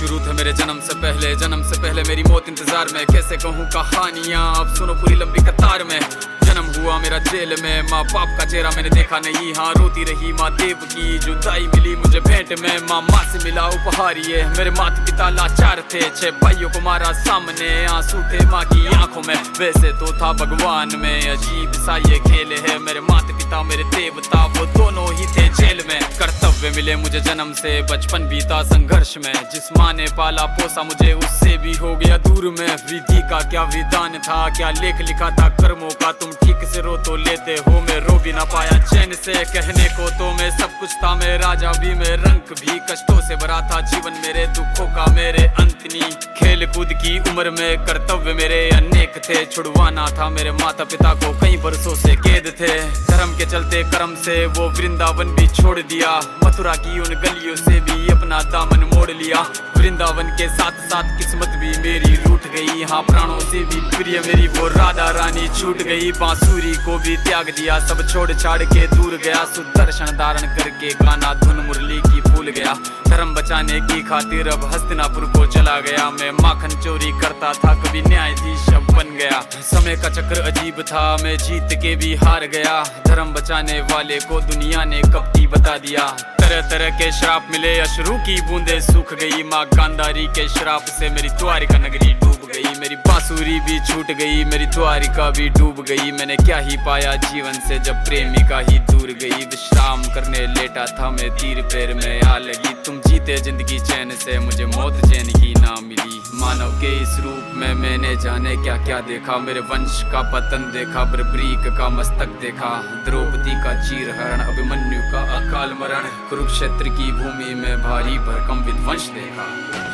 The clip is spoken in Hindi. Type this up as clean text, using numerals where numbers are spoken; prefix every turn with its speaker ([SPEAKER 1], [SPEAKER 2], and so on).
[SPEAKER 1] शुरू थे मेरे जन्म से पहले मेरी मौत इंतजार में। कैसे कहूँ कहानियाँ, अब सुनो पूरी लंबी कतार में। जन्म हुआ मेरा जेल में, माँ बाप का चेहरा मैंने देखा नहीं। हाँ रोती रही माँ देव की, जुदाई मिली मुझे भेंट में। माँ से मिला उपहार ये, मेरे माता पिता लाचार थे। 6 भाइयों को मारा सामने, आंसू थे माँ की आंखों में। वैसे तो था भगवान में, अजीब सा ये खेल है। मेरे माता पिता मेरे देवता, वो दोनों ही थे जेल में। कर्तव्य मिले मुझे जन्म से, बचपन बीता संघर्ष में। जिस माँ ने पाला पोसा मुझे, उससे भी हो गया दूर में। विधि का क्या विधान था, क्या लेख लिखा था कर्मों का। तुम ठीक से रो तो लेते हो, मैं रो भी ना पाया चैन से। कहने को तो मैं सब कुछ था, मैं राजा भी, मैं रंग भी। कष्टों से भरा था जीवन मेरे, दुखों का मेरे अंत नहीं। खेल कूद की उम्र में कर्तव्य मेरे अनेक थे। छुड़वाना था मेरे माता पिता को, कई बरसों से कैद थे। धर्म के चलते कर्म से वो वृंदावन भी छोड़ दिया। मथुरा की उन गलियों से भी अपना दामन मोड़ लिया। वृंदावन के साथ साथ किस्मत भी मेरी रूठ गई। हाँ प्राणों से भी प्रिय मेरी वो राधा रानी छूट गई। बांसुरी को भी त्याग दिया, सब छोड़ छाड़ के दूर गया। सुदर्शन धारण करके गाना धुन मुरली की भूल गया। धर्म बचाने की खातिर अब हस्तिनापुर को चला गया। मैं माखन चोरी करता था, कभी न्यायाधीश अब बन गया। समय का चक्र अजीब था, मैं जीत के भी हार गया। धर्म बचाने वाले को दुनिया ने कपटी बता दिया। तरह तरह के श्राप मिले, अश्रु की बूंदे सूख गई। माँ गांधारी के श्राप से मेरी द्वारिका नगरी डूब गई। मेरी बांसुरी भी छूट गई, मेरी द्वारिका भी डूब गई। मैंने क्या ही पाया जीवन से, जब प्रेमिका ही दूर गई। विश्राम करने लेटा था मैं, तीर पैर में आ लगी। तुम जीते जिंदगी चैन से, मुझे मौत चैन की ना मिली। मानव के इस रूप में मैंने जाने क्या क्या देखा। मेरे वंश का पतन देखा, बर्बरीक का मस्तक देखा। द्रौपदी का चीर हरण, अभिमन्यु का अकाल मरण। कुरुक्षेत्र की भूमि में भारी भरकम विध्वंस देखा।